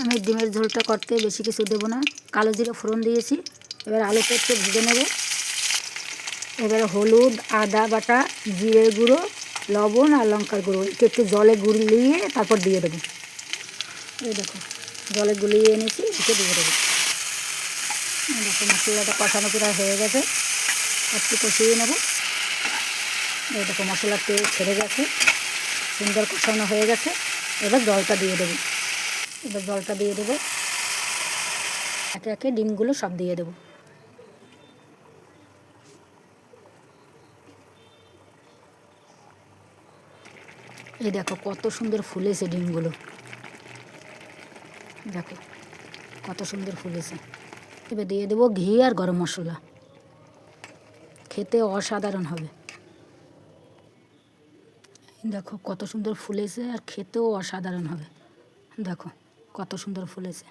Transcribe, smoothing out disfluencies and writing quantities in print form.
আমি ডিমের ঝোলটা করতে বেশি কিছু দেবো না, কালো জিরে ফোড়ন দিয়েছি। এবার আলুটা একটু ভেজে নেব। এবারে হলুদ, আদা বাটা, জিরে গুঁড়ো, লবণ আর লঙ্কার গুঁড়ো একটু জলে গুলিয়ে তারপর দিয়ে দেবো। এই দেখো জলে গুলিয়ে এনেছি, একটু দিয়ে দেবো। দেখো মশলাটা কষানো প্রায় হয়ে গেছে, একটু কষিয়ে নেব। এই দেখো মশলার তেল ছেড়ে গেছে, সুন্দর কষানো হয়ে গেছে। এবার জলটা দিয়ে দেবো। একে একে ডিমগুলো সব দিয়ে দেবো। এই দেখো কত সুন্দর ফুলেছে ডিমগুলো, দেখো কত সুন্দর ফুলেছে। এবার দিয়ে দেবো ঘি আর গরম মশলা, খেতে অসাধারণ হবে। দেখো কত সুন্দর ফুলেছে আর খেতেও অসাধারণ হবে। দেখো কত সুন্দর ফুলেছে।